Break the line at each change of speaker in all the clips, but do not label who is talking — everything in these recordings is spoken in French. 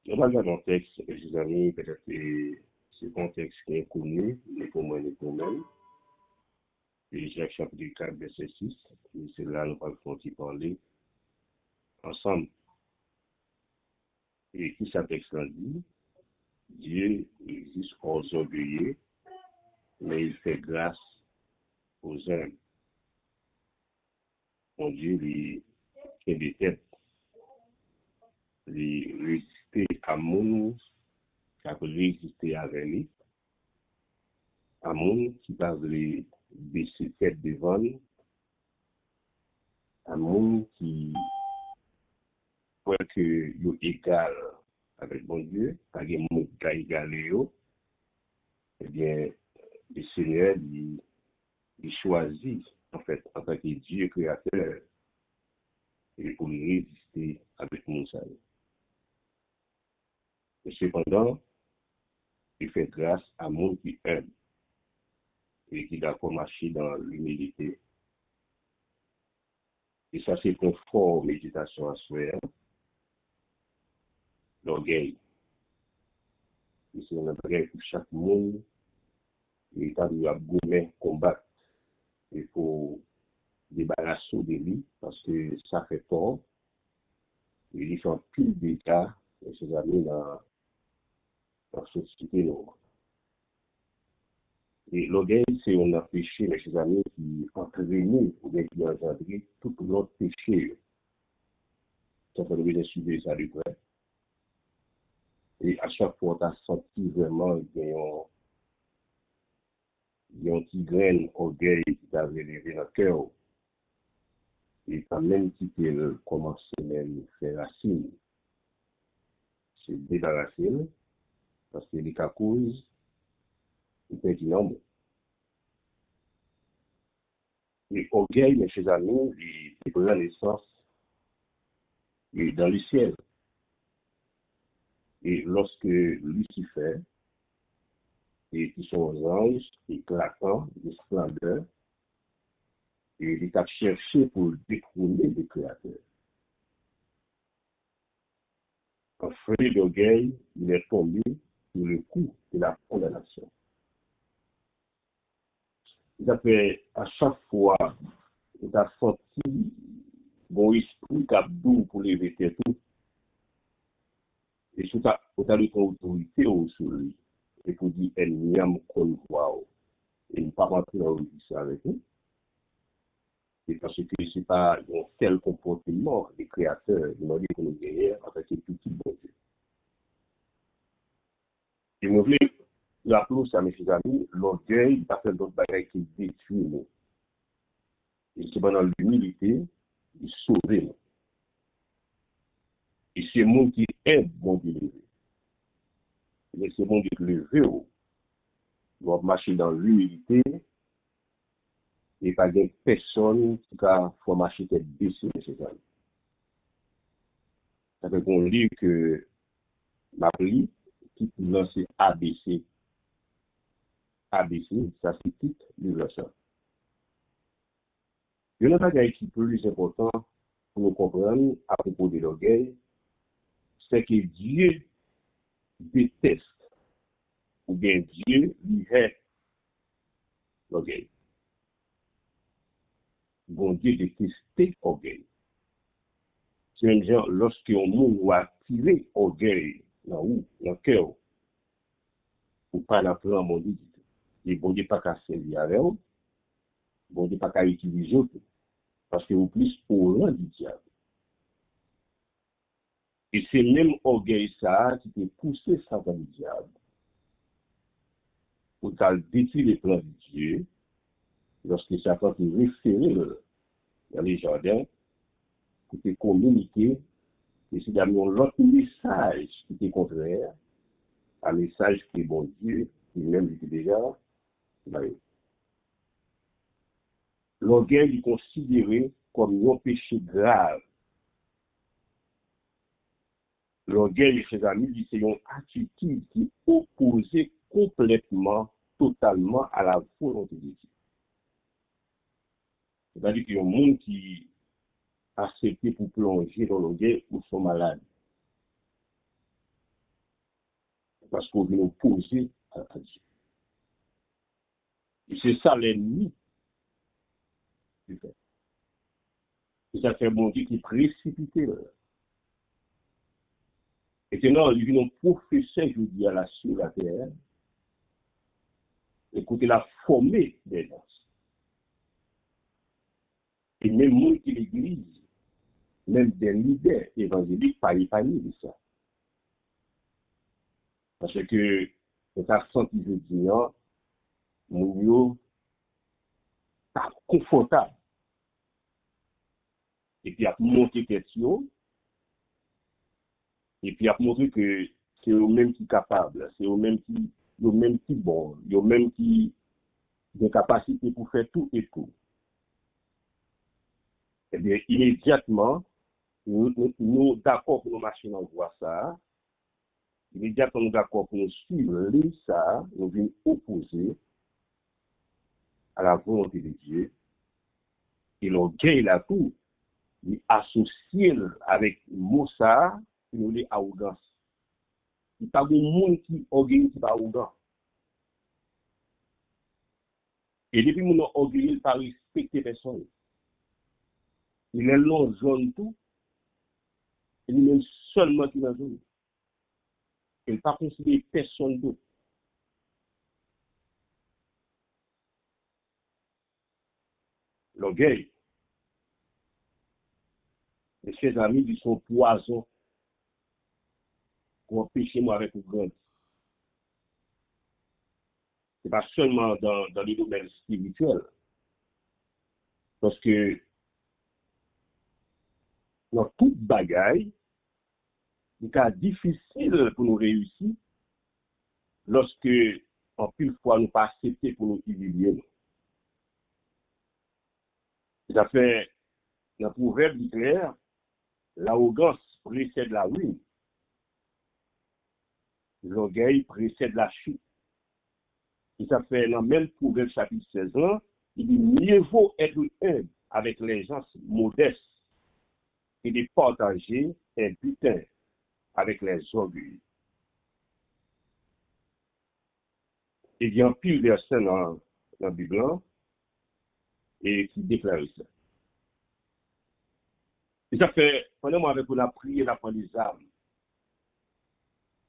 On va regarder un texte, mes amis, peut-être que c'est un contexte qui est connu, ni pour moi ni pour moi. Et Jacques chapitre 4, verset 6. Et c'est là nous allons parler ensemble. Et qui ça texte là dit? Dieu existe aux orgueilleux, mais il fait grâce aux humbles. Mon Dieu, il est des têtes. Il résister à mon, qui a résister avec lui. À mon qui va baisser tête devant lui. À mon qui croit que il est égal avec mon Dieu, pas de monde qui a égalé, eh bien, le Seigneur, il choisit, en fait, en tant que Dieu créateur, et pour résister avec mon salut. Et cependant, il fait grâce à mon qui aime et qui d'accord marcher dans l'humilité. Et ça, c'est une forte méditation à soi, l'orgueil. Et c'est un vrai pour chaque monde, et il a gourmet combattre. Il faut débarrasser de lui parce que ça fait tort. Il fait plus de cas, ses amis, dans la société. Et l'orgueil, c'est un péché, mes amis, qui entraîne ou bien qui engendre tout l'autre péché. Ça fait le suivre ça de près. Et à chaque fois, tu as senti vraiment qu'il y a un petit grain d'orgueil qui t'a élevé dans le cœur. Et quand même quitté commencer même à faire racine. C'est débarrasser, parce que les causes, il peut être nombre. Et l'orgueil, mes amis, il prend naissance dans le ciel. Et lorsque Lucifer, et qui sont anges éclatants de splendeur, et il a cherché pour détrôner le Créateur. En frais d'orgueil, il est tombé sur le coup de la condamnation. Il a fait à chaque fois, il a senti bon esprit qui a doux pour lever tout, et tout a eu ton autorité sur lui, et pour dire, elle n'y a qu'on voit, et ne pas rentrer dans le ça avec nous. Et parce que ce n'est pas un tel comportement des créateurs, ils m'ont dit qu'on est derrière avec un tout petit bon Dieu. Et je voulais rappeler ça, mes amis, l'orgueil, pas fait d'autres bagailles qui détruisent nous. Et c'est pendant l'humilité, il sauve nous. Et c'est le monde qui aide mon Dieu levé. Mais c'est mon Dieu qui levé, doit marcher dans l'humilité, et pas de personne qui a faut marcher tête baissée, mes amis. Ça fait qu'on lit que ma prie, qui lance ABC, ABC, ça c'est titre du verset. Il y a un bagage qui est plus important pour nous comprendre à propos de l'orgueil, c'est que Dieu déteste, ou bien Dieu lui hait l'orgueil. Bon Dieu déteste l'orgueil. C'est un genre, lorsque on nous a tiré l'orgueil dans le cœur, ou pas dans le mon Dieu, et bon Dieu pas qu'à servir avec eux, bon Dieu pas qu'à utiliser eux, parce que vous plus au rang du diable. Et c'est même orgueil ça qui peut pousser Satan du diable pour détruire les plans de Dieu lorsque Satan peut référer dans les jardins pour te communiquer et c'est d'avoir l'autre message qui est contraire à un message qui est bon Dieu, qui même était déjà là. L'orgueil est considéré comme un péché grave. L'orgueil, ses amis, c'est une attitude qui est opposée complètement, totalement à la volonté de Dieu. C'est-à-dire qu'il y a un monde qui a accepté pour plonger dans l'orgueil ou sont malades. parce qu'on veut nous poser à Dieu. Et c'est ça l'ennemi du fait. Et ça fait mon Dieu qui précipite. Et que non, il vient professeur, je dis, à la sur la terre, écoutez, la formée des gens. Et même moi qui l'église, même des leaders évangéliques, pas de ça. Parce que, c'est ça senti, je dis, mon pas confortable. Et puis, à monter question, et puis à montrer que c'est eux-mêmes qui sont capables, c'est eux-mêmes qui bon, eux-mêmes qui ont des capacités pour faire tout et tout. Eh bien, immédiatement, nous d'accord pour nous marcher en voie ça, immédiatement nous d'accord pour nous suivre ça, nous venons opposer à la volonté de Dieu, et l'orgueil là tout, il associe avec mot ça, nous les arrogance. Il n'y a pas de monde qui orgueil qui pas arrogant. Et depuis mon orgueil, il ne pas respecter personne. Il est long zone tout, et il est seulement qui dans zone. Il ne pas considérer personne d'autre. L'orgueil, mes chers amis, ils sont poison pour empêcher moi avec vous grandir. Ce n'est pas seulement dans les domaines spirituels. Parce que dans toute bagaille, il est difficile pour nous réussir lorsque, en pile fois, nous pas accepter pour nous humilier. Ça fait, dans le proverbe littéraire, l'arrogance précède la ruine. L'orgueil précède la chute. Et ça fait dans le même proverbe chapitre 16 ans, il dit mieux vaut être humble avec les gens modestes et de partager un butin avec les orgueils. Il y a un pile de versets dans la Bible et qui déclare ça. Et ça fait, pendant moi avec la prière, la prendre des âmes.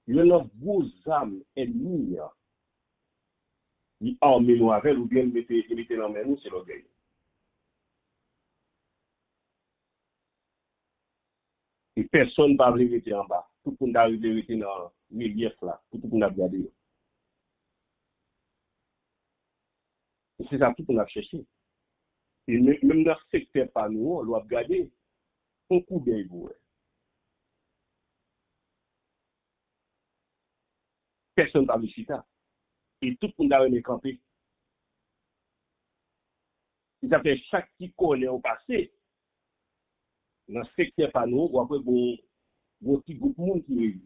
Il y a vos âmes ennemies, qui arment nous avec, ou bien mettez dans la main, c'est l'orgueil. Et personne ne va rester en bas. Tout le monde va rester dans le milieu là. Tout le monde va regarder. Et c'est ça tout le monde a cherché. Et même dans ce secteur par nous, on doit regarder un coup d'œil. Personne ne va réussir ça. Et tout le monde va camper. Et ça fait chaque qui connaît au passé, dans le secteur par nous, ou après, bon petit groupe de monde qui est.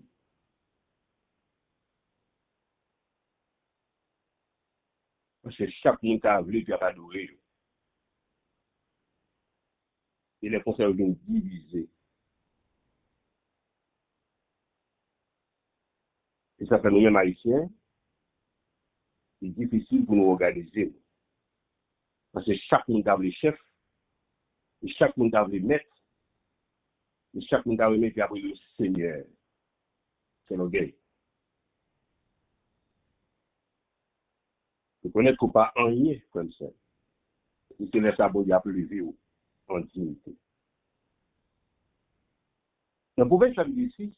Parce que chaque monde a voulu puis a pas adoré. Et les conseils viennent diviser. Et ça fait nous-mêmes haïtiens, c'est difficile pour nous organiser. Parce que chaque monde a le chef, et chaque monde a le maître, et chaque monde a le maître après le Seigneur. C'est l'orgueil. Vous connaissez qu'on pas en rien comme ça. Il se laisse abonner à lever en dignité. Dans le proverbe chapitre 6,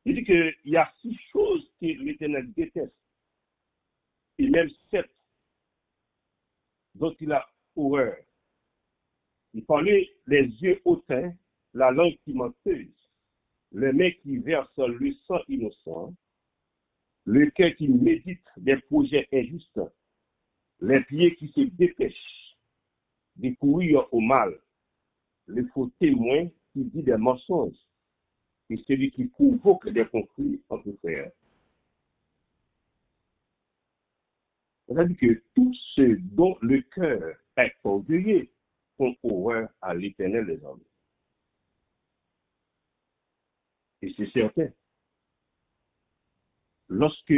il dit qu'il y a 6 choses que l'Éternel déteste. Et même 7 dont il a horreur. Il parlait les yeux hautains, la langue qui menteuse, le mec qui verse le sang innocent, le cœur qui médite des projets injustes, les pieds qui se dépêchent de courir au mal, le faux témoin qui dit des mensonges, et celui qui provoque des conflits entre frères. C'est-à-dire que tous ceux dont le cœur est orgueilleux font horreur à l'Éternel des hommes. Et c'est certain. lorsque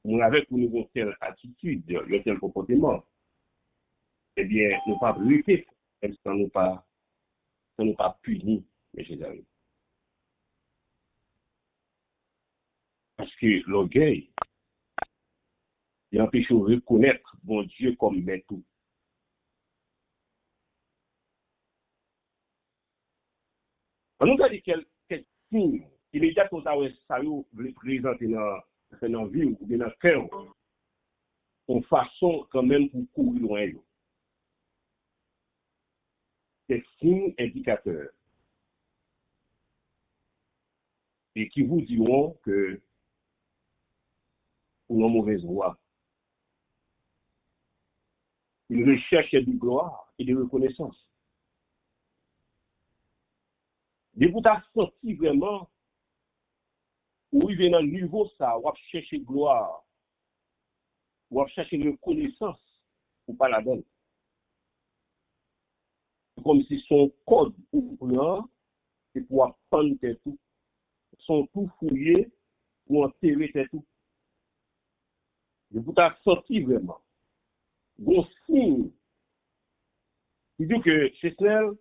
nous avons une telle attitude, un tel comportement, eh bien, nous ne pas lutter, sans nous pas punir, mes chers amis. Parce que l'orgueil, il empêche de reconnaître bon Dieu comme maître. On nous a dit quel signe immédiatement ça nous représente dans la vie ou dans le cœur, en façon quand même pour courir loin. Des signes indicateurs et qui vous diront que pour une mauvaise voie, une recherche de gloire et de reconnaissance. Dès que vous avez senti vraiment où il vient dans le niveau ça, ou chercher gloire, ou chercher reconnaissance, ou pas la donne. Comme si son code ou là, c'est pour apprendre tout, son tout fouillé, ou enterrer tout. Dès que vous avez senti vraiment, bon signe, il dit que chez Snell,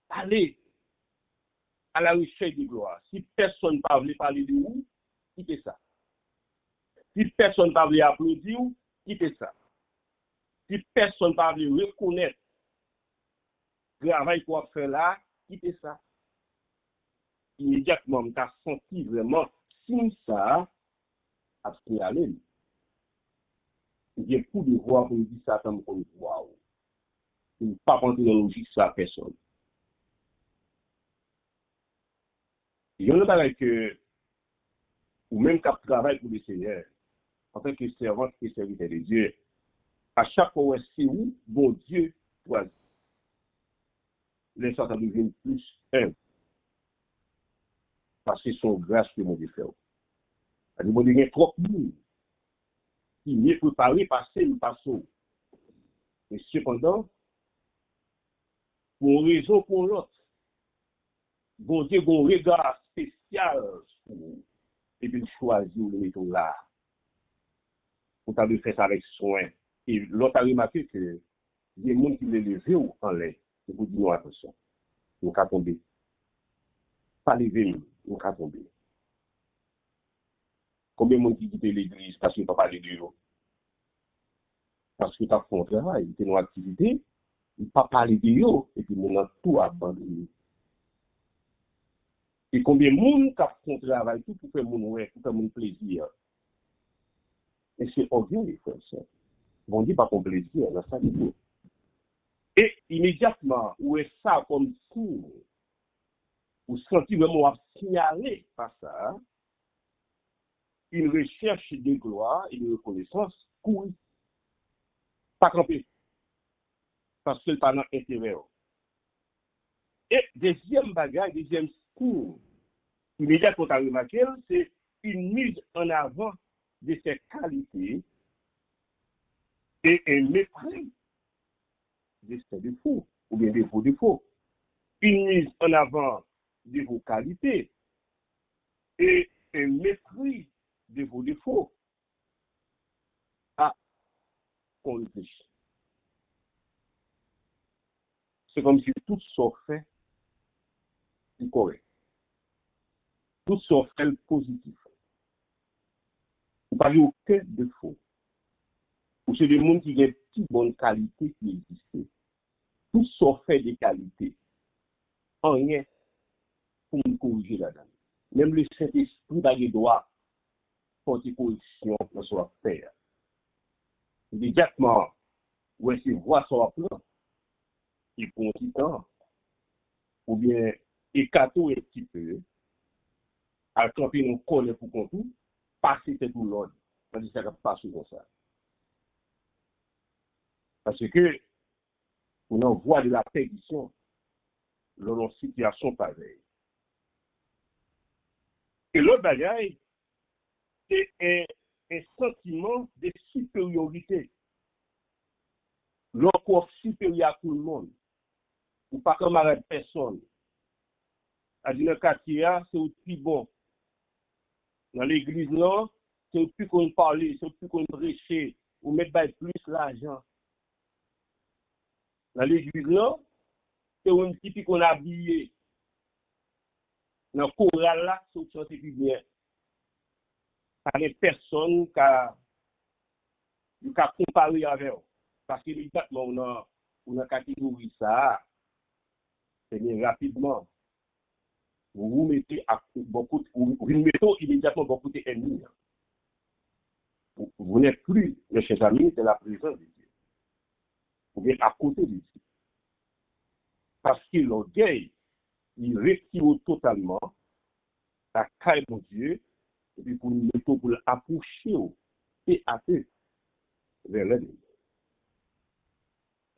allez à la recherche de gloire. Si personne ne veut parler de vous, quittez ça. Si personne ne veut applaudir, quittez ça. Si personne ne veut reconnaître le travail qu'on a fait là, quittez ça. Immédiatement, on a senti vraiment, si ça, à ce qu'il y a là, il y a beaucoup de voix pour dire ça comme on voit. Il ne faut pas rentrer dans la logique ça à personne. Il y a un travail que, ou même quand tu travailles pour le Seigneur, en tant que servante et serviteur de Dieu, à chaque fois, c'est où, bon Dieu, choisit. Les gens deviennent plus humbles. Parce que c'est son grâce que mon Dieu fait. Il y a trop de monde qui mieux préparé, passer ou passer. Mais cependant, pour une raison ou pour l'autre, bon Dieu a un regard spécial sur vous. Et puis il choisit de le mettre là. Vous avez fait ça avec soin. Et l'autre a remarqué que il y a des gens qui veulent lever en l'air. Et vous dites non, attention. Nous allons tomber. Pas lever, nous allons tomber. Combien de monde qui quitte l'église parce qu'il ne peut pas parler de Dieu? Parce que tu as fait un travail, tu as une activité, il ne peut pas parler de Dieu, et puis on a tout abandonné. Et combien de monde qui a fait un travail, tout pour faire mon plaisir. Et c'est orgueil, frère. Bon Dieu, pas ton plaisir, dans ça, du et immédiatement, où est ça comme signe, ou senti vraiment signalé par ça, une recherche de gloire et de reconnaissance, court, pas camper, parce que le pas dans l'intérêt. Et deuxième bagage, deuxième signe, immédiatement, qu'on a remarqué, c'est une mise en avant de ses qualités et un mépris de ses défauts, ou bien de vos défauts. Une mise en avant de vos qualités et un mépris de vos défauts. Ah, on réfléchit. C'est comme si tout soit fait du correct. Tout soit fait positif. Vous n'avez aucun défaut. Ou c'est des gens qui ont des petites bonnes qualités qui existent. Tout soit fait des qualités. En rien pour nous corriger là-dedans. Même le Saint-Esprit a le droit pour des corrections dans son affaire. Immédiatement, où est-ce qu'il voit son plan, il prend du temps, ou bien écarter un petit peu, à camper nos collègues pour qu'on tout, passer tout l'ordre. Tandis que ça ne passe pas comme ça. Parce que, on en voit de la perdition dans une situation pareille. Et l'autre bagaille, c'est un sentiment de supériorité. L'encore supérieur à tout le monde. Ou pas comme à personne. À dire le quartier, c'est aussi bon. dans l'église, là, c'est plus qu'on parle, c'est plus qu'on prêche, ou mettre plus l'argent. Dans l'église, là, c'est un petit peu qu'on a habillé. Dans le choral, là, c'est chanter plus bien. Par les personnes qui ont comparé avec eux. Parce que immédiatement, on a catégorie ça, c'est bien rapidement. Vous mettez vous mettez immédiatement beaucoup d'ennemis. Vous n'êtes plus, mes chers amis, de la présence de Dieu. Vous êtes à côté de Dieu. Parce que l'orgueil, il retire totalement la caille de Dieu, et puis pour l'approcher et à eux vers l'ennemi.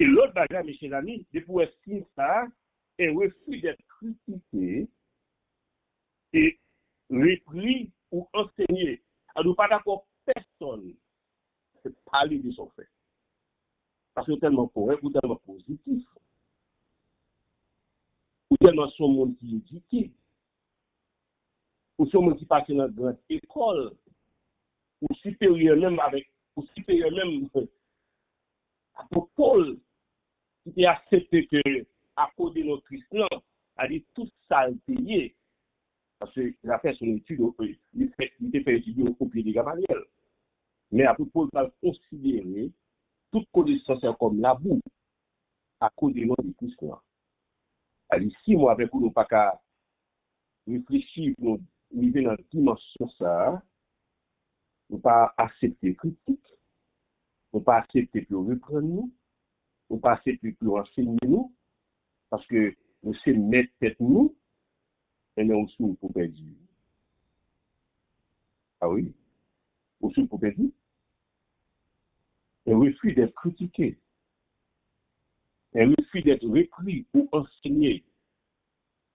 Et l'autre bagage, mes chers amis, de pouvoir signer ça, est refus d'être critiqué et repris ou enseigné. Alors, pas d'accord, personne ne peut parler de son fait. Parce que c'est tellement correct ou tellement positif, ou tellement son monde qui est éduqué, ou son monde qui passe dans une grande école, ou supérieur même à Paul, qui a accepté que, à cause de notre Christ, a dit tout ça a payé. Parce qu'il a fait son étude, il a fait étudier au pied de Gamaliel. Mais après, Paul va considérer toute connaissance comme la boue à cause de notre Christ. Alors, si moi, avec vous, nous pas qu'à réfléchir pour nous vivre dans la dimension ça, nous pas accepter critique, nous pas accepter pour reprendre nous, nous pas accepter pour enseigner nous, parce que nous sommes mettre tête nous, et nous sommes pour perdre. Ah oui, nous sommes pour perdre. Un refus d'être critiqué, un refus d'être repris ou enseigné.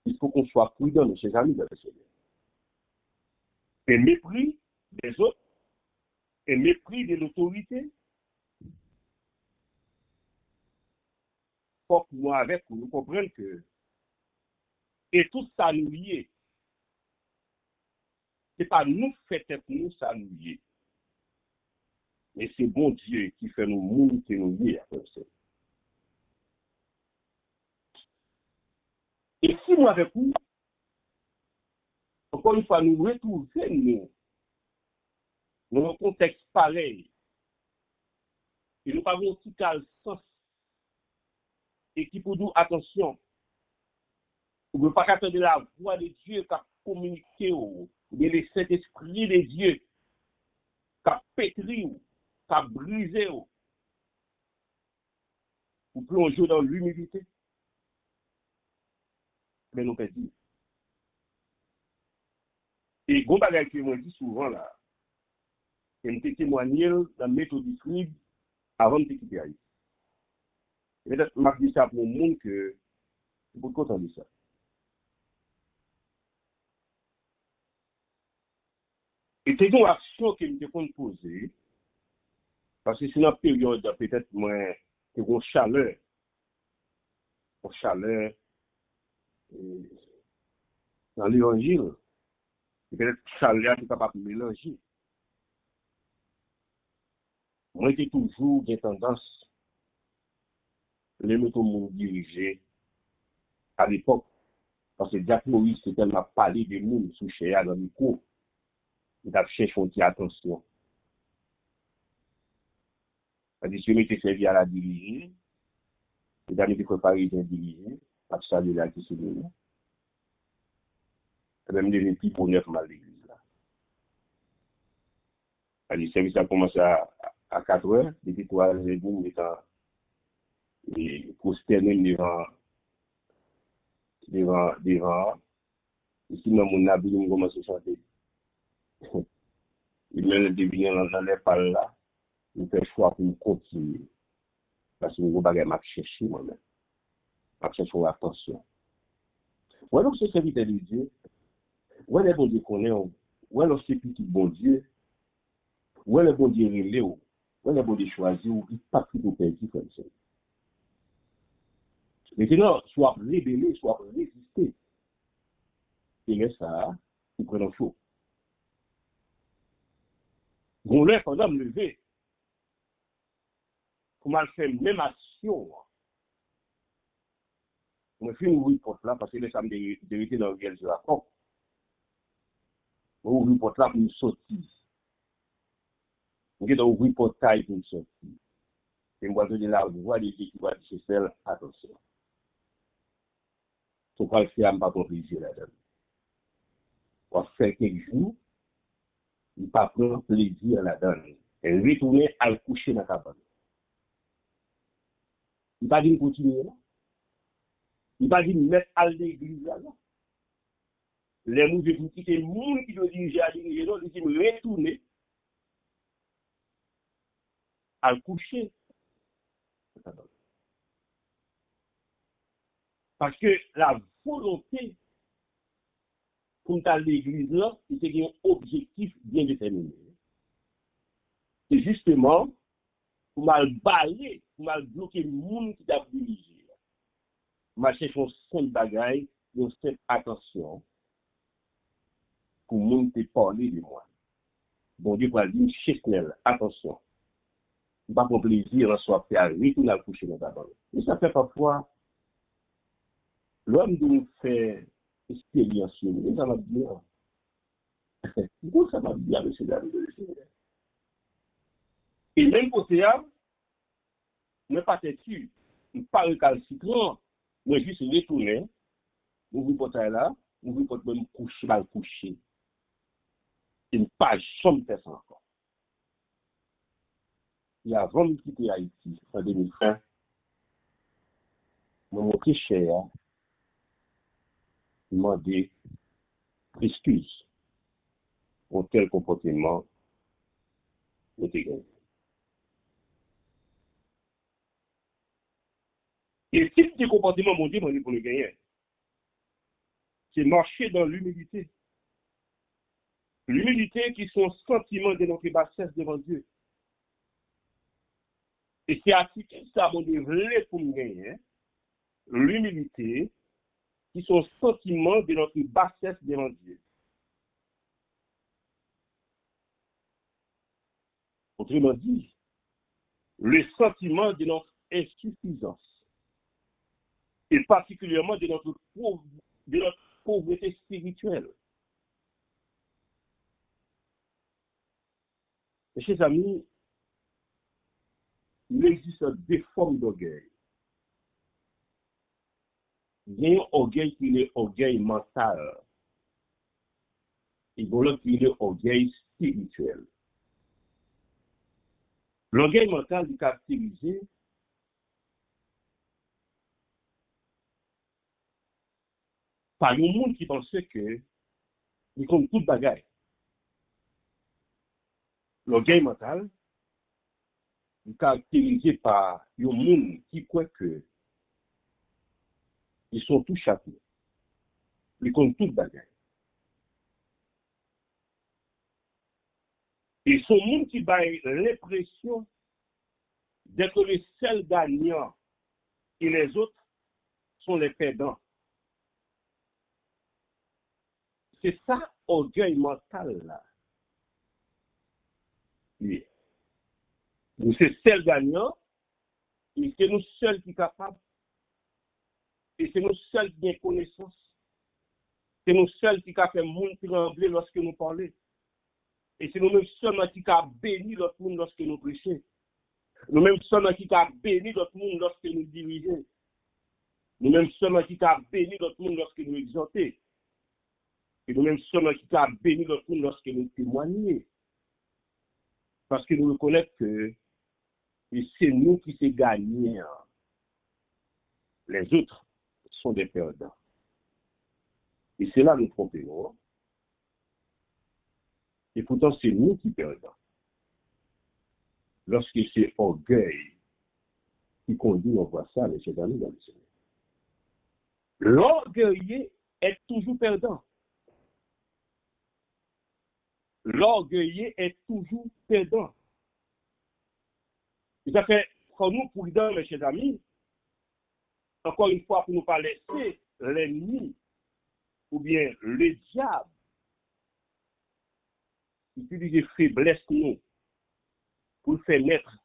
Il faut qu'on soit prudent de ses amis dans le Seigneur. Un mépris des autres, un mépris de l'autorité. Faut que moi avec vous, nous comprenions que, et tout ça nous lié. Ce n'est pas nous fait être nous, ça nous lié. Mais c'est bon Dieu qui fait nous monter nous lier après ça. Et si moi avec vous, encore une fois, nous retrouvons nous, dans un contexte pareil, et nous avons aussi qu'à sens, et qui pour nous, attention, vous ne pouvez pas attendre la voix de Dieu qui a communiqué, ou bien le Saint-Esprit de Dieu qui a pétri, qui a brisé, ou plonger dans l'humilité. Mais nous perdons. Et bon bagage que moi dis souvent là, c'est me témoigner dans la méthodiste libre avant de quitter Haïti. Peut-être que je dis ça pour le monde que c'est pour content de ça. Et c'est une action que je me poser, parce que c'est une période peut-être moins de chaleur dans l'évangile. Peut-être chaleur qui est capable de mélanger. Moi, j'ai toujours des tendances, les mettre au monde dirigé à l'époque, parce que Jack Maurice, c'était tellement parlé de monde sous Chéa dans le micro, il a cherché une petite attention. C'est-à-dire, si je m'étais servi à la diriger, les amis qui préparé à diriger, parce que ça, il a été sur nous. Et même les petits pour 9 mal l'église là. Le service a commencé à 4 heures, depuis 3 heures et demie, étant prosterné devant, et sinon mon habit, il commence à chanter. Il me devient dans les pales là, il fait choix pour continuer. Parce que je ne vais pas chercher moi-même. Je cherche attention. Ou alors c'est serviteur de Dieu, ou alors bon Dieu connaît, ou alors c'est petit bon Dieu, ou alors bon Dieu relé, ou alors bon Dieu choisi, ou il pas tout perdu comme ça. Maintenant, soit rébellé, soit résister. Et là, ça, il prend un chaud. Bon, là, pendant me lever, pour mal faire même action, je me fais ouvrir porte là, parce que là, ça me vérité dans lequel je raconte. Je ouvrir porte là pour me sortir. Je vais ouvrir portail pour me sortir. Et moi, je dis là, je vois des gens qui vont dire celle, attention. Il ne faut pas le faire, pas ton plaisir là-dedans. On va faire quelques jours, il ne pas prendre plaisir là-dedans. Et retourner à le coucher dans la cabane. Il ne pas dire continuer là. Il ne pas dire mettre à l'église là. Les mouvements pour quitter le monde qui doit diriger à diriger l'autre, il me retourner à le coucher. Parce que la volonté pour nous à l'église là, c'est un objectif bien déterminé. C'est justement pour mal balayer, pour mal bloquer le monde qui t'a dirigé. Ma cherche une simple bagaille, une simple attention pour le monde te parler de moi. Bon Dieu va dire, Chesnel, attention. Pas pour plaisir, on soit fait à retourner à coucher dans ta bande. Et ça fait parfois, l'homme nous fait expérience, mais ça va bien. Donc ça va bien, monsieur David. Et même côté là, ne pas têtu, pas récalcitrant, mais juste retourner, ouvrir portail là, ouvrir portail même coucher, mal coucher. Et ne pas jamais faire ça encore. Il y a 20 qui étaient à Haïti en 2020. Mon très cher, demandé excuse pour tel comportement de tes gagné. Et si ce comportement, mon Dieu, pour le gagner, c'est marcher dans l'humilité. L'humilité qui sont sentiments de notre bassesse devant Dieu. Et c'est à ce que ça m'a développé pour me gagner. L'humilité qui sont sentiments de notre bassesse devant Dieu. Autrement dit, le sentiment de notre insuffisance. Et particulièrement de notre pauvreté spirituelle. Mes chers amis, il existe deux formes d'orgueil. Il y a un orgueil qui est orgueil mental. Et l'autre qui est orgueil spirituel. L'orgueil mental est caractérisé par un monde qui pensait que il compte toute bagaille. L'orgueil mental est caractérisé par un monde qui croit que ils sont tous chapeaux. Ils comptent toute bagaille. Et ce monde qui a l'impression d'être le seul gagnant et les autres sont les perdants. C'est ça, orgueil mental, là. Oui. Nous, c'est seul gagnant, et c'est nous seuls qui sommes capables, et c'est nous seuls qui avons connaissance. C'est nous seuls qui avons fait le monde trembler lorsque nous parlons. Et c'est nous-mêmes seulement qui avons béni l'autre monde lorsque nous prêchons. Nous-mêmes seulement qui avons béni l'autre monde lorsque nous dirigeons. Nous-mêmes seulement qui avons béni l'autre monde lorsque nous exhortons. Et nous-mêmes seulement qui avons béni l'autre monde lorsque nous témoignons. Parce que nous reconnaissons que c'est nous qui sommes gagnants. Les autres sont des perdants. Et c'est là que nous trompons. Et pourtant, c'est nous qui perdons. Lorsque c'est orgueil qui conduit, on voit ça, mes chers amis, dans le Seigneur. L'orgueilleux est toujours perdant. L'orgueilleux est toujours perdant. Et ça fait, pour nous, prudents, mes chers amis, encore une fois, pour ne pas laisser l'ennemi ou bien le diable utiliser faiblesse nous pour faire naître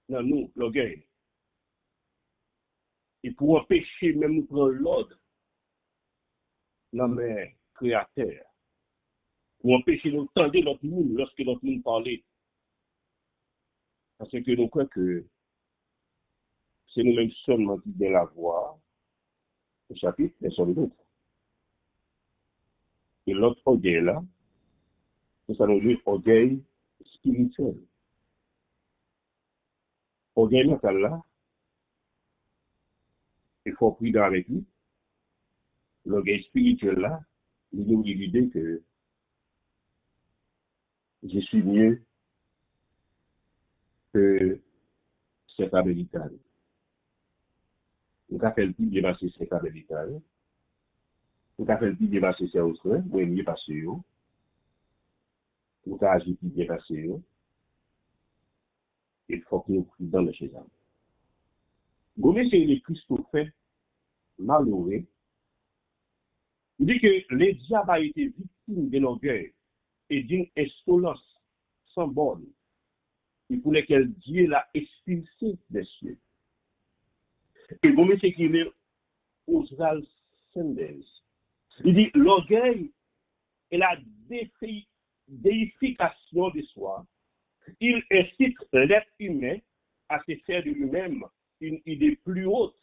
dans nous l'orgueil. Et pour empêcher même nous prendre l'ordre dans mes créateurs. Pour empêcher nous tendre notre monde lorsque notre monde parlait. Parce que nous croyons que c'est nous-mêmes seulement qui devons la voix au chapitre, mais sur l'autre. Et l'autre orgueil là, c'est ça nous dit orgueil spirituel. Orgueil mental là, il faut prier avec lui. L'orgueil spirituel là, il nous dit l'idée que je suis mieux que cet américain. Nous avons fait le plus bien passer cet américain. Nous avons fait le plus bien passer ces autres, nous avons mieux passé. Nous avons agi plus bien passé. Il faut que nous prions dans le chez eux. Vous voyez, c'est les Christophe malheureux. Il dit que les diables a été victimes de l'orgueil et d'une insolence sans borne, et pour lesquelles Dieu l'a expulsé des cieux. Et vous mettez qu'il est Oswald Sanders. Il dit l'orgueil est la déification de soi. Il incite l'être humain à se faire de lui-même une idée plus haute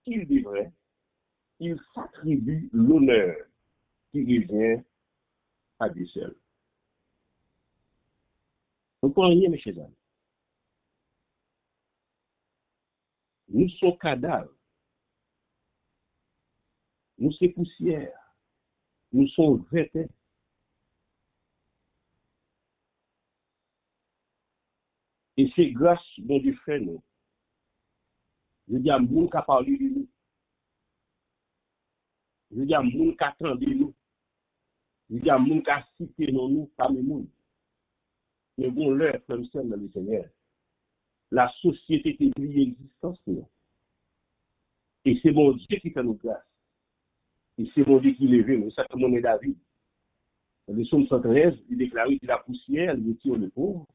qu'il devrait. Il s'attribue l'honneur qui revient à Dieu seul. Vous comprenez, mes chers amis? Nous sommes cadavres. Nous sommes poussière. Nous sommes vêtements. Et c'est grâce dont Dieu fait nous. Je dis à moun qui a parlé de nous. Je dis à moun qui a attendu nous. Je dis à moun qui a cité nous parmi nous. Mais bon, l'heure, comme ça, dans le Seigneur. La société qui vit l'existence, nous. Et c'est mon Dieu qui fait nos grâces. Et c'est mon Dieu qui lève nous. Ça, comme on est David. Le psaume 113, il déclare que la poussière, il tire le pauvre.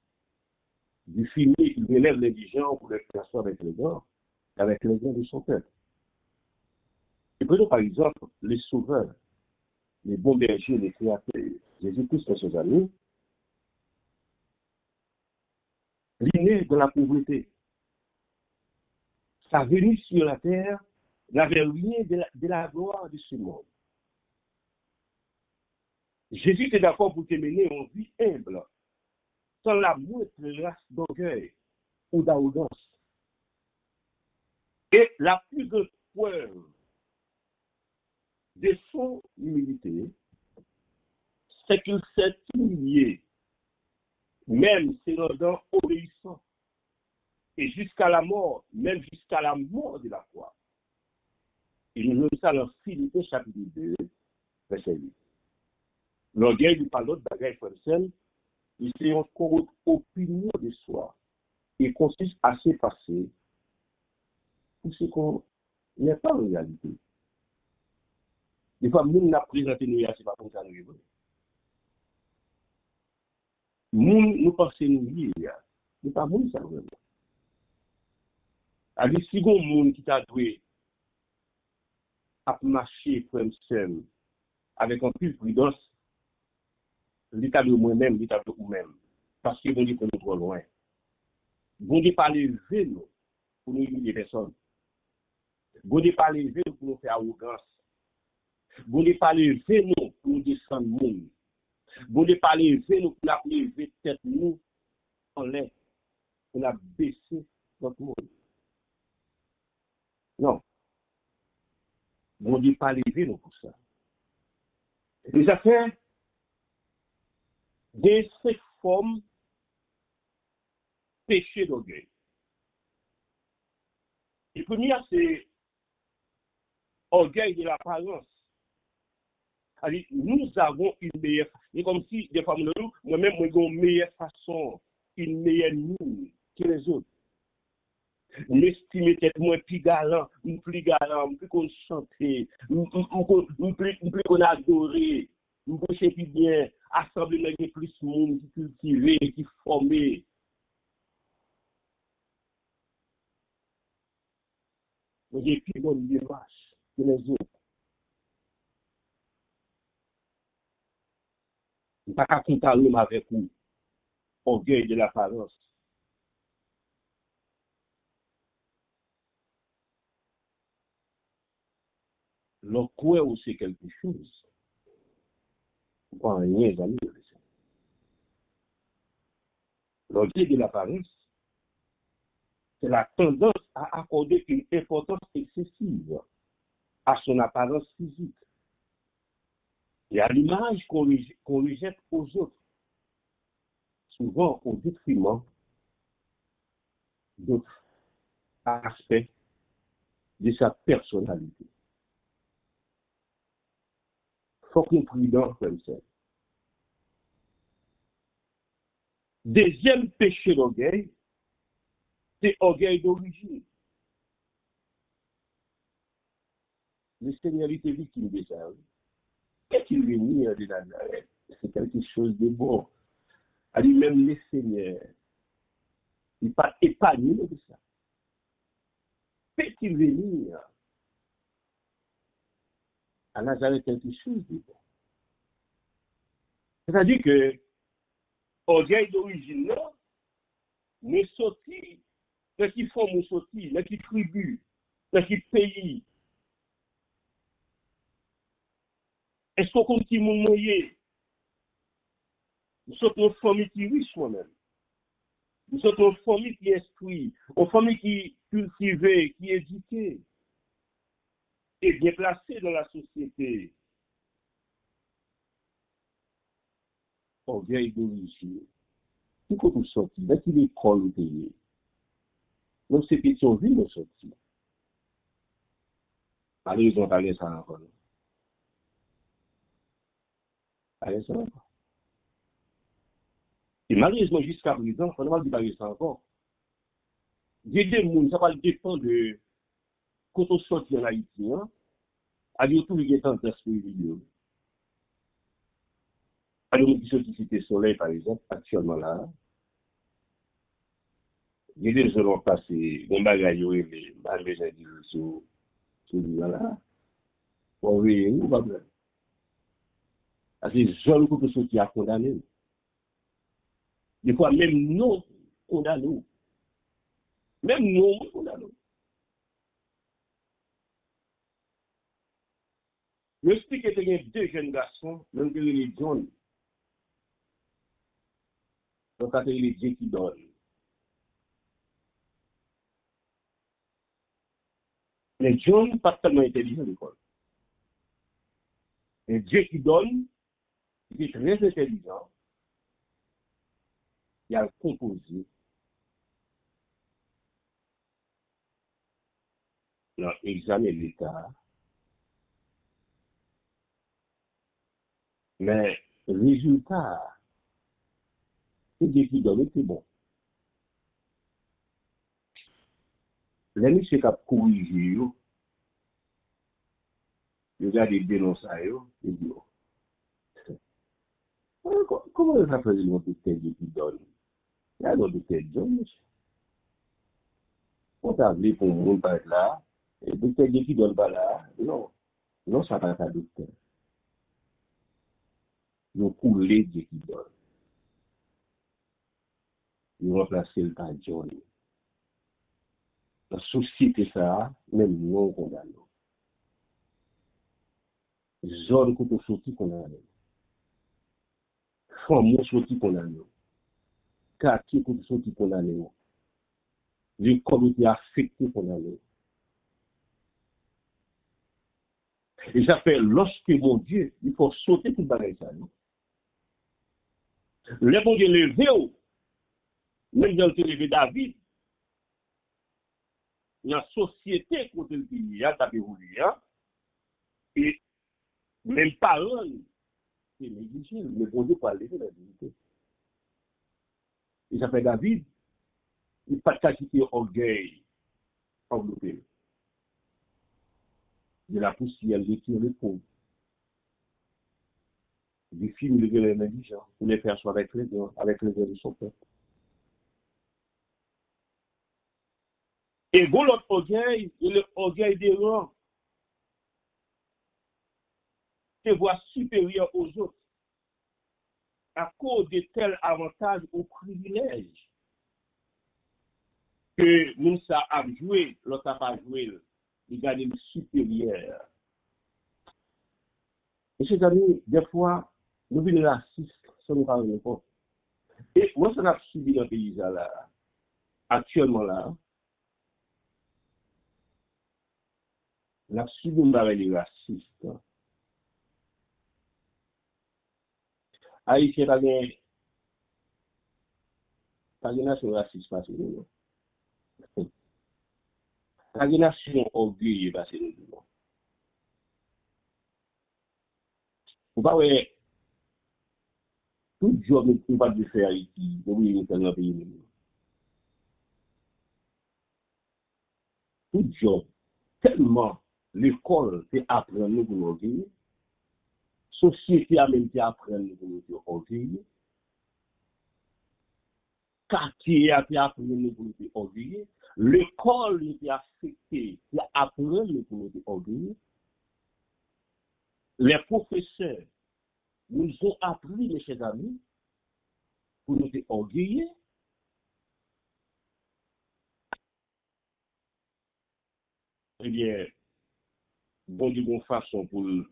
Du fumier, il relève l'indigent pour le faire avec les gars de son peuple. Et prenons par exemple les sauveurs, les bons bergers, les créateurs, Jésus-Christ et ses amis, l'inné de la pauvreté. Sa venue sur la terre n'avait rien de la gloire de ce monde. Jésus était d'accord pour te mener en vie humble, sans la moindre trace d'orgueil ou d'arrogance. Et la plus grande preuve de son humilité, c'est qu'il s'est humilié, même se rendant obéissant, et jusqu'à la mort, même jusqu'à la mort de la croix. Et nous lisons ça dans Philippiens chapitre 2, verset 8. L'orgueil du parle d'autre bagaille française, il c'est encore opinion de soi et consiste à se passer pour ce qu'on n'est pas en réalité. Des fois, nous n'a présenté nous, c'est pas comme ça nous. Nous pensons nous hier, mais pas nous ça vraiment. Alors, si vous monde qui t'a doué à marcher seul avec un peu de prudence, l'état de moi-même, l'état de vous-même, parce que vous dites qu'on est trop loin. Vous ne pas lever nous pour nous humilier personne. Vous ne pas lever nous pour nous faire arrogance. Vous ne pas lever nous pour nous descendre monde. Vous ne pas lever nous pour nous lever tête nous en l'air, pour nous baisser notre monde. Non. Vous ne pas lever nous pour ça. Les affaires de cette forme péché d'orgueil. Le premier, c'est orgueil de l'apparence. Nous avons une meilleure façon. C'est comme si, des fois, moi-même, j'ai une meilleure façon, une meilleure mine que les autres. Je m'estime peut-être moins plus galant, plus qu'on chante, plus qu'on adore, je me plus bien. assemblement de plus de monde qui cultivé, qui formé. Donc, j'ai plus bonne démarche que les autres. Je ne peux pas comparer avec vous, orgueil de l'apparence. L'on croit aussi quelque chose. Pas rien, amis. L'orgueil de l'apparence, c'est la tendance à accorder une importance excessive à son apparence physique et à l'image qu'on lui jette aux autres, souvent au détriment d'autres aspects de sa personnalité. Faut qu'on prudent comme ça. Deuxième péché d'orgueil, c'est orgueil d'origine. Le Seigneur était victime de ça. Qu'est-ce qu'il venait de Nazareth? C'est quelque chose de bon. À lui-même, le Seigneur, il n'est pas épanoui de ça. Fait-il venir à Nazareth quelque chose de bon? C'est-à-dire que orgueil d'origine, là, mais sorti, mais qui font mon sorti, mais qui tribu, mais qui pays. Est-ce qu'on continue mon moyen? Nous sommes une famille qui est riche, moi-même. Nous sommes une famille qui est instruite, une famille qui est cultivée, qui est éduquée et bien placée dans la société. Orgueil d'origine. Qui peut nous sortir? Là, qui l'école ou payer? Donc, c'est question vie nous sortir. Allez, ils ont parlé ça encore. Allez, ça encore. Et malheureusement, jusqu'à présent, on va parler ça encore. Il y a des gens, ça va dépendre de quand on sort en Haïti, hein, à dire tout les temps de vidéo. À dire qui sortent Cité Soleil, par exemple, actuellement là. Il y a des gens qui ont passé, des bagages, et malgré ça, sur là. Pour voir où va bien. Parce que les gens qui sont sortis à condamner. Des fois, même nous, condamnons. Même nous, condamnons. Je explique qu'il y a deux jeunes garçons, même que les John. Donc, c'est les Dieu qui donnent. Les John, pas tellement intelligents à l'école. Les Dieu qui donne, il est très intelligent. Il a composé dans l'examen de l'État. Mais le résultat, c'est Dieu qui donne, c'est bon. Les messieurs qui ont corrigé, ils ont des dénonçations, ils disent, comment ça fait le docteur Dieu qui donne? Il y a le docteur John, monsieur. On t'a appelé pour le monde par là, et le docteur Dieu qui donne pas là. Non, non, ça va pas docteur. Ils ont coulé Dieu qui donne. Ils ont remplacé le par John. La société, ça, même non condamné. Zone qu'on peut sortir condamné. Famille sortir condamné. Quartier qu'on peut sortir condamné. Les communautés affectées condamné. Et j'appelle lorsque mon Dieu, il faut sauter tout le bagage ça. Le bon Dieu levé, même dans le levé David, dans la société contre le pays, il y a et même parole, c'est négligé, le bon Dieu pour lever la dignité. Il s'appelle David, il n'a pas de qualité orgueil enveloppé. De la poussière, il tire le pauvre. du film de les indigents, pour les faire soit avec les de son peuple. Et bon, l'autre orgueil, le orgueil des rangs, se voit supérieur aux autres à cause de tels avantages ou privilèges que nous savons jouer, l'autre n'a pas joué, il gagne le supérieur. Et ces amis, des fois, nous venons racistes, ça nous parle pas. Et moi, ça n'a subi dans le pays là, actuellement là, n'a subi une barre de racistes. Haïtien pas de nation raciste parce que nous. Pas de nation orgueilleuse parce que nous. Vous voyez, tout job ne peut pas de faire Haïti, oui, nous sommes dans le pays. Tout job, tellement l'école c'est apprendre nous pour l'orgueil, société a même apprendre nous pour l'orgueil, quartier a apprendre nous pour l'orgueil, l'école est affectée, c'est apprendre nous pour l'orgueil, les professeurs nous ont appris, mes chers amis, pour nous orgueiller. Eh bien, bon, de bonne façon pour nous,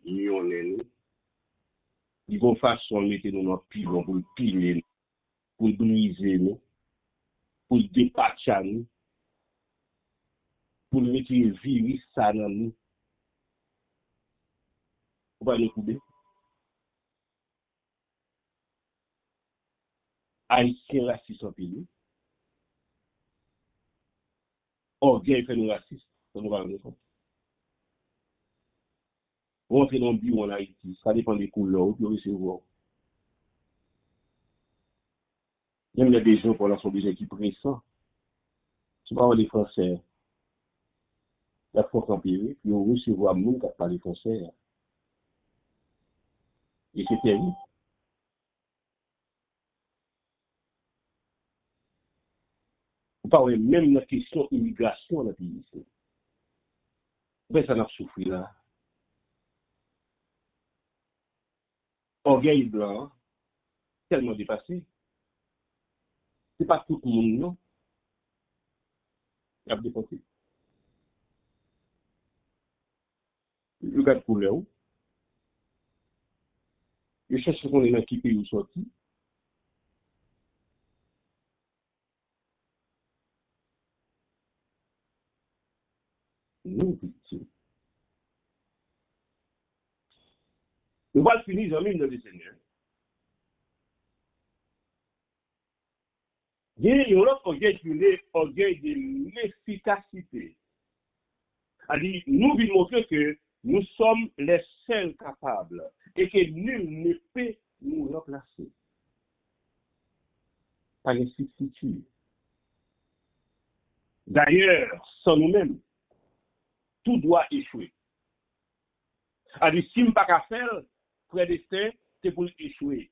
de bonne façon, mettez-nous dans le pilon pour le piler, pour le briser, pour le dépatcher, pour le mettre virus ça dans nous. Pour pas nous couper. Haïtien raciste en pays. Orgueil fait nous racistes. Ça nous va nous faire. Rentrer dans le bureau en Haïti, ça dépend des couleurs, puis recevoir. Même il y a des gens pour la sobriété qui pressent. Tu vas voir les Français, la France en pays, puis on recevoir nous qui parlent français. Et c'est terrible. Vous parlez même de la question d'immigration dans le pays. Mais ça n'a pas souffert là. Orgueil blanc, tellement dépassé. C'est pas tout le monde, non. Il y a dépassé. Le gars de couleur, je cherche qu'on est dans qui pays où sorti. Nous, petit. Nous allons finir en le Seigneur. Il y a un autre orgueil qui est l'orgueil de l'efficacité. C'est-à-dire, nous voulons montrer que nous sommes les seuls capables et que nul ne peut nous remplacer. Par les substituts. D'ailleurs, sans nous-mêmes, tout doit échouer. C'est-à-dire, si je ne peux pas faire, prédestin, c'est pour échouer.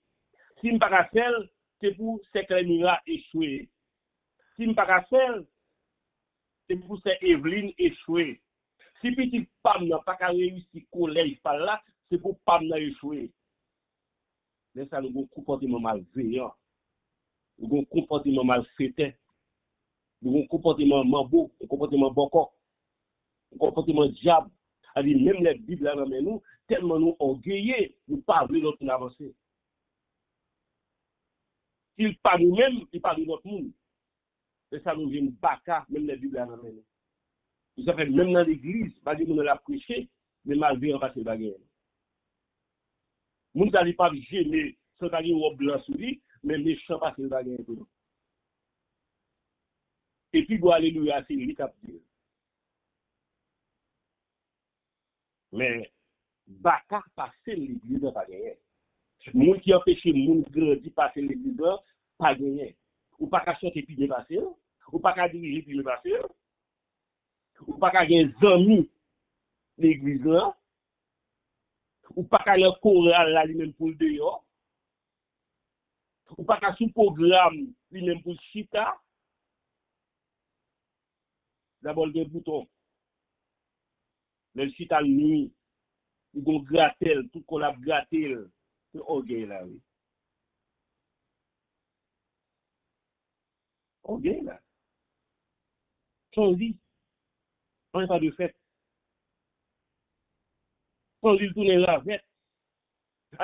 Si je ne peux pas faire, c'est pour ces clémira échouer. Si je ne peux pas faire, c'est pour ces Evelyne échouer. Si petit Pam n'a pas réussi collège par là, c'est pour Pam n'a échoué. Mais ça, nous avons un comportement malveillant. Nous avons un comportement malfaiteur. Nous avons un comportement mambo, un comportement boko, un comportement diable. C'est-à-dire, même les Bibles là, nous, tellement nous orgueillés, nous parlons de notre avancée. S'il parle nous-mêmes, il parle de notre monde. Et ça nous vient baka, même les Bibles là, nous. Ça fait même dans l'église, pas dire qu'on l'a prêché, mais malveillant parce que bagarre. Nous n'allons pas gêner, sans aller au blanc sur lui, mais méchant parce que bagarre. Et puis, alléluia, c'est lui qui a dit. Mais, baka passer l'église, pas gagné. Moun qui empêche moun grandi passer l'église, pas gagné. Ou pas qu'à chanter puis dépasser, ou pas qu'à diriger puis dépasser, ou pas qu'à gagner des amis l'église là, ou pas qu'à le choral là lui-même pour le dehors, ou pas qu'à sous programme lui-même pour chita, d'abord le bouton, le chita nuit, il gon gratter, tout qu'on a gratté, c'est ok là, oui. Ok là. Son lit, on n'est pas de fête. Son lit tourne la fête.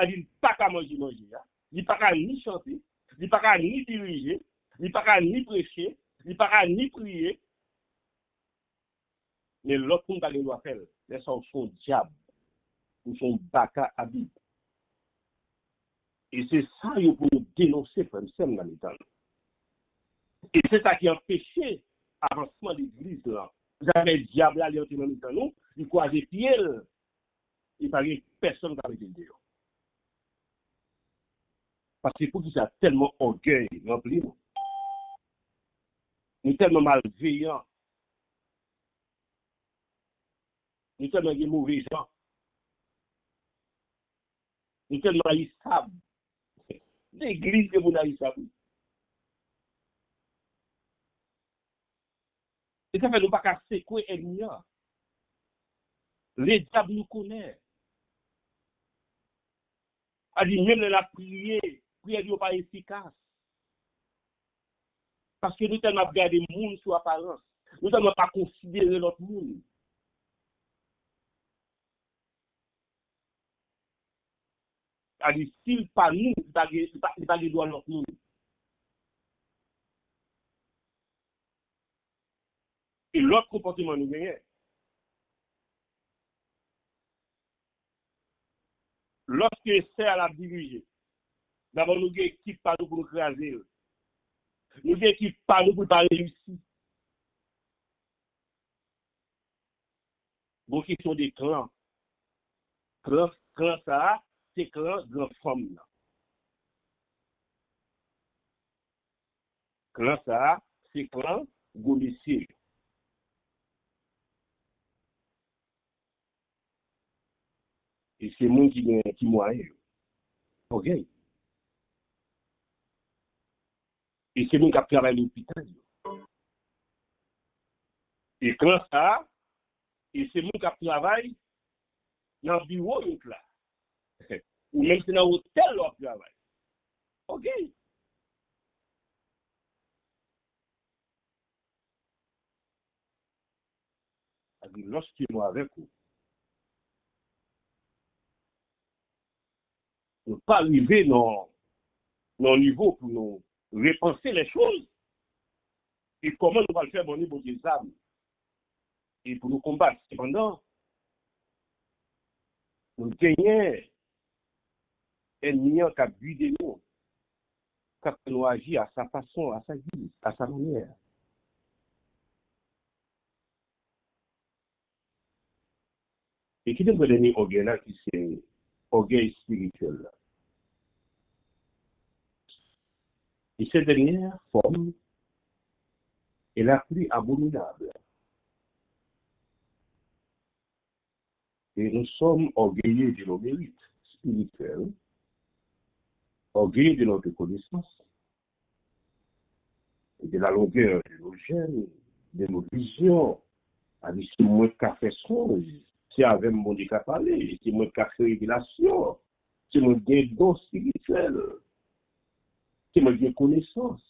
Il dit pas qu'à manger, hein. Il pas qu'à ni chanter, il pas qu'à ni diriger, il pas qu'à ni prêcher, il pas qu'à ni prier. Mais l'autre monde qui doit faire, c'est son diable ou son baka habit. Et c'est ça qu'il faut nous dénoncer comme ça dans l'État. Et c'est ça qui a empêché l'avancement de l'Église là. Vous avez le diable là, il est dans l'État, nous, il croise les pieds, il n'y a personne qui a été dehors. Parce que pour qu'il a tellement orgueil rempli, nous sommes tellement malveillants, nous sommes tellement mauvais gens, nous sommes tellement haïssables. L'Église que vous haïssables. Et ça fait nous pas qu'à séquer ennemi. Les diables nous connaissent. A dit même la prière n'est pas efficace. Parce que nous ne sommes pas regardé le monde sous apparence. Nous ne sommes pas considéré notre monde. A dit s'il pas nous, il pas de droit à notre monde. Et l'autre comportement nous gagne. Lorsque c'est à la diriger, d'abord nous avons équipe par nous pour nous craser. Nous avons équipe par nous pour ne pas réussir. Donc, ils sont des clans. Clan ça, c'est clan grand femme. Clan ça, c'est clan domicile. Et c'est moi qui moyen. OK? Et c'est moi qui travaille à l'hôpital. Et clan ça, et c'est moi qui travaille dans le bureau là. Ou même si dans l'hôtel on travaille. OK? Lorsque moi avec vous, nous ne pas arriver dans le niveau pour nous repenser les choses. Et comment nous allons le faire au niveau des armes. Et pour nous combattre. Cependant, nous gagnons ennemi qui a bu de nous, qui a nous agir à sa façon, à sa vie, à sa manière. Et qui devrait donner orgueil là, qui c'est orgueil spirituel là. Et cette dernière forme est la plus abominable. Et nous sommes orgueilleux de nos mérites spirituels, orgueilleux de notre connaissance, et de la longueur de nos gènes, de nos visions. Avec si moi qui fait songe, si avec mon handicap parler, si moi qui fait révélation, si moi qui don spirituel, si moi qui connaissance,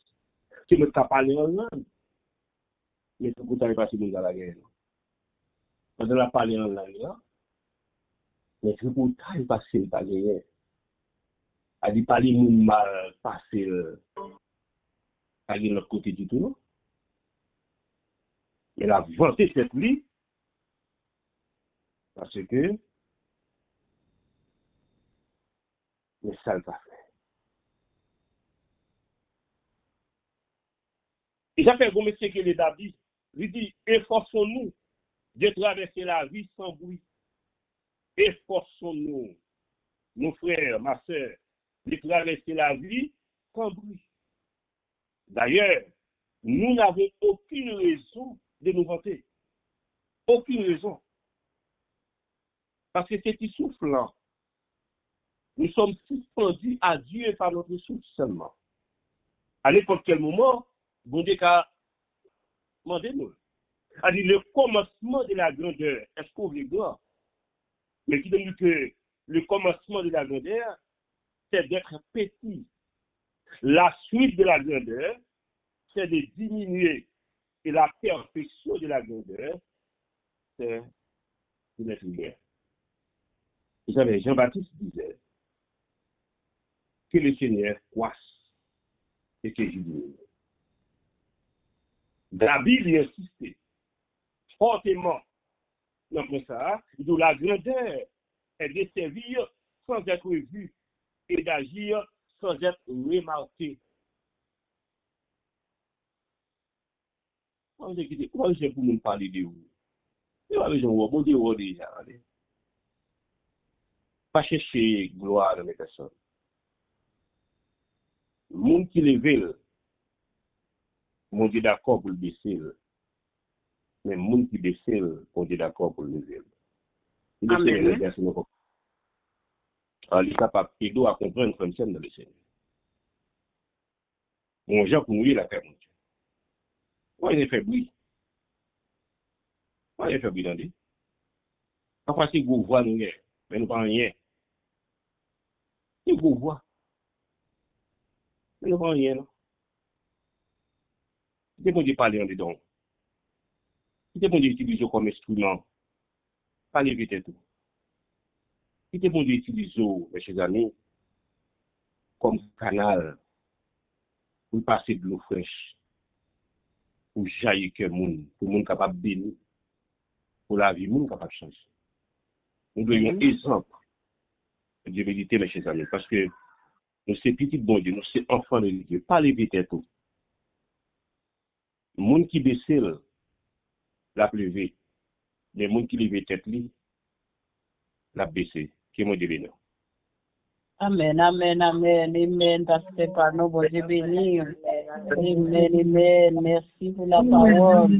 si moi qui parler en langue, mais tout le temps passé dans la guerre. Quand on a parlé en langue là, mais tout le temps passé dans la guerre. A dit parler moun mal passé à l'autre côté du tout, non? Elle a vanté cette lit parce que mais ça ne pas fait. Et ça fait comme monsieur que les David, il dit efforçons-nous de traverser la vie sans bruit. Efforçons-nous, nos frères, ma soeur, de traverser la vie sans bruit. D'ailleurs, nous n'avons aucune raison de nous vanter. Aucune raison. Parce que c'est essoufflant Nous sommes suspendus à Dieu par notre source seulement. À n'importe quel moment, bon Dieu a demandé nous. A dit le commencement de la grandeur, est-ce qu'on veut grand? Mais qui donne que le commencement de la grandeur, c'est d'être petit. La suite de la grandeur, c'est de diminuer. Et la perfection de la grandeur, c'est d'être humain. Vous savez, Jean-Baptiste disait que le Seigneur croisse et que je diminue. La Bible y insiste fortement dans ça, d'où la grandeur est de servir sans être vu et d'agir sans être remarqué. Comment c'est pour nous parler de vous? Vous avez besoin de vous déjà. Pas chercher gloire dans les personnes. Le monde qui les veut, on dit d'accord pour le baisser. Mais le monde qui baisse, on dit d'accord pour le lever. Il est capable d'aider à comprendre comme ça dans le Seigneur. Mon Jean pour mouiller la terre, mon Dieu. Pourquoi il est faibli? Pourquoi il est faibli dans lui? Parfois, si vous voyez, nous, mais nous pas rien. Si vous voyez, mais nous pas rien. C'est bon de parler en dedans. C'est bon d'utiliser comme instrument. Pas l'éviter tout. C'est bon d'utiliser, mes chers amis, comme canal pour passer de l'eau fraîche, pour jaillir que monde, pour monde capable de bénir, pour la vie, monde capable de changer. Nous devons un exemple de vérité, mes chers amis, parce que nous sommes petits bon Dieu, nous sommes enfants de Dieu, pas l'éviter tout. Le monde qui baisse la pleuvé, les gens qui lèvent tête la baissé, qui m'ont dit non.
Amen, amen, amen, amen, pasteur Pano, bon Dieu béni. Amen, amen, merci pour la parole.